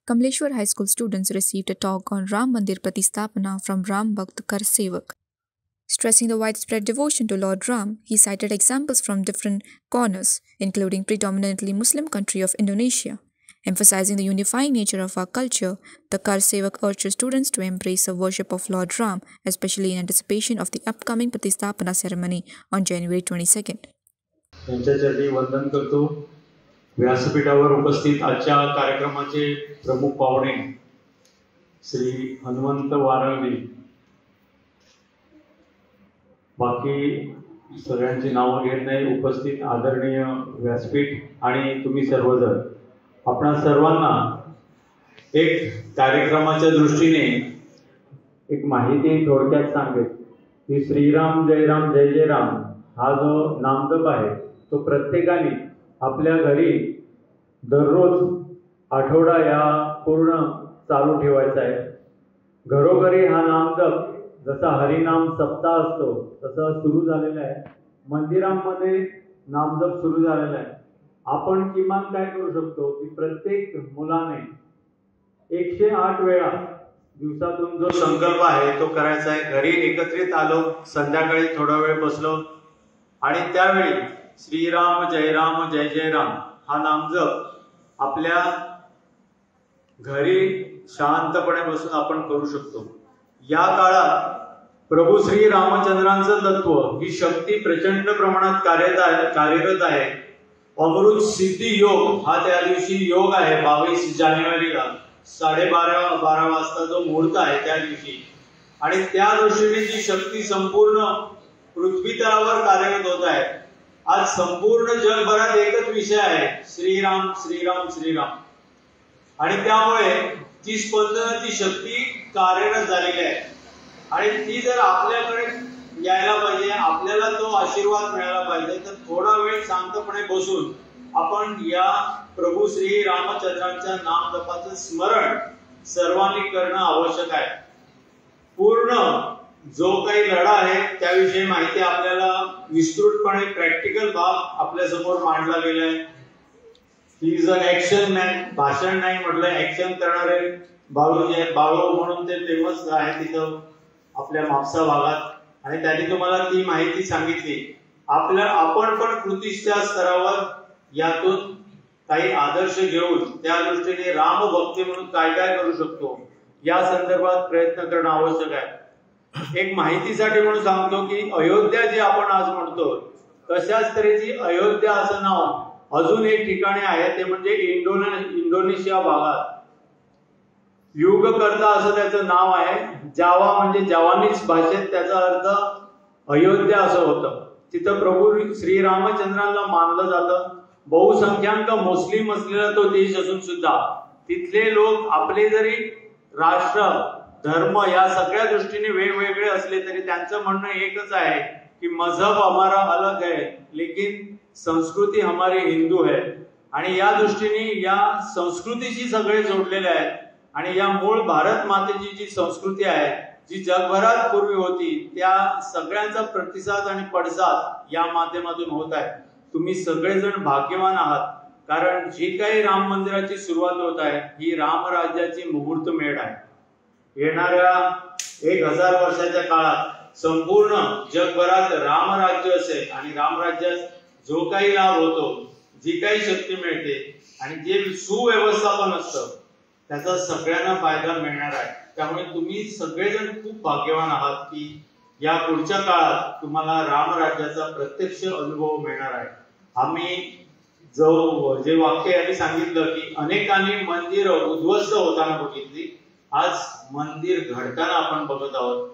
Kamleshwar High School students received a talk on Ram Mandir Pratistapana from Ram Bhakt Kar Sevak. Stressing the widespread devotion to Lord Ram, he cited examples from different corners, including predominantly Muslim country of Indonesia. Emphasizing the unifying nature of our culture, the Kar Sevak urged students to embrace the worship of Lord Ram, especially in anticipation of the upcoming Pratistapana ceremony on January 22nd. यांच्यासाठी वंदन करतो. व्यासपीठावर उपस्थित आजच्या कार्यक्रमाचे प्रमुख पाहुणे श्री हनुमंत वारंगी, बाकी सगळ्यांची नावं घेत नाही, उपस्थित आदरणीय व्यासपीठ आणि तुम्ही सर्वजण, आपणा सर्वांना एक कार्यक्रमाच्या दृष्टीने एक माहिती थोडक्यात सांगेल की श्रीराम जय राम जय जय राम हा जो नामजप आहे तो प्रत्येकाने आपल्या घरी दररोज आठवडा या पूर्ण चालू ठेवायचा आहे. घरोघरी हा नामजप जसा हरिनाम सप्ताह असतो तसा सुरू झालेला आहे. मंदिरांमध्ये नामजप सुरू झालेला आहे. आपण किमान काय करू शकतो की प्रत्येक मुलाने 108 वेळा दिवसातून जो संकल्प आहे तो करायचा आहे. घरी एकत्रित आलो, संध्याकाळी थोडा वेळ बसलो आणि त्यावेळी श्रीराम जय राम हा नामजप आपल्या घरी शांतपणे बसून आपण करू शकतो. या काळात प्रभू श्री रामचंद्रांचं तत्व ही शक्ती प्रचंड प्रमाणात कार्यरत आहे. अमृत सिद्धी योग हा त्या दिवशी योग आहे. 22 जानेवारीला 12:30 वाजता जो मुहूर्त आहे त्या दिवशी, आणि त्या दृष्टीने जी शक्ती संपूर्ण पृथ्वी तलावर कार्यरत होत आहे. आज संपूर्ण जगभरात एकच विषय आहे, श्रीराम श्रीराम श्रीराम, आणि त्यामुळे ती स्पंदन, ती शक्ती कार्यरत झालेली आहे. आणि ती जर आपल्याकडे यायला पाहिजे, आपल्याला तो आशीर्वाद मिळाला पाहिजे, तर थोडा वेळ शांतपणे बसून आपण या प्रभू श्री रामचंद्रांच्या नामजपाचं स्मरण सर्वांनी करणं आवश्यक आहे. पूर्ण जो काही लढा आहे त्याविषयी माहिती आपल्याला विस्तृतपणे प्रॅक्टिकल भाग आपल्या समोर मांडला गेला आहे. He is an action man, भाषण नाही म्हटलं, ऍक्शन करणारे बाळू जे बाळू म्हणून ते फेमस आहे तिथं आपल्या म्हापसा भागात, आणि त्यांनी तुम्हाला ती माहिती सांगितली. आपण पण कृतीच्या स्तरावर यातून काही आदर्श घेऊन त्या दृष्टीने रामभक्ती म्हणून काय काय करू शकतो या संदर्भात प्रयत्न करणं आवश्यक आहे. एक माहितीसाठी म्हणून सांगतो की अयोध्या जे आपण आज म्हणतो तशाच तऱ्हेची अयोध्या असं नाव अजून एक ठिकाणी आहे, ते म्हणजे इंडोनेशिया भागात युगकर्ता असं त्याचं नाव आहे. जावा म्हणजे जावानीज भाषेत त्याचा अर्थ अयोध्या असं होतं. तिथं प्रभू श्री रामचंद्रांना मानलं जातं. बहुसंख्याक मुस्लिम असलेला तो देश असून सुद्धा तिथले लोक आपले जरी राष्ट्र धर्म या सगळ्या दृष्टीने वेगवेगळे असले तरी त्यांचं म्हणणं एकच आहे की मजहब हमारा अलग है लेकिन संस्कृती हमारी हिंदू है. आणि या दृष्टीने या संस्कृतीशी सगळे जोडलेले आहेत. आणि या मूळ भारत मातेची जी संस्कृती आहे जी जगभरात पूर्वी होती त्या सगळ्यांचा प्रतिसाद आणि पडसाद या माध्यमातून होत आहे. तुम्ही सगळेजण भाग्यवान आहात, कारण जी काही राम मंदिराची सुरुवात होत आहे ही रामराज्याची मुहूर्तमेढ आहे. येणाऱ्या 1000 वर्षाच्या काळात संपूर्ण जगभरात रामराज्य असेल आणि रामराज्यात जो काही लाभ होतो, जी काही शक्ती मिळते आणि जे सुव्यवस्थापन असतं त्याचा सगळ्यांना फायदा मिळणार आहे. त्यामुळे तुम्ही सगळेजण खूप भाग्यवान आहात की या पुढच्या काळात तुम्हाला रामराज्याचा प्रत्यक्ष अनुभव मिळणार आहे. आम्ही जे वाक्य यांनी सांगितलं की अनेकांनी मंदिर उद्ध्वस्त होताना बघितली, आज मंदिर घडताना आपण बघत आहोत.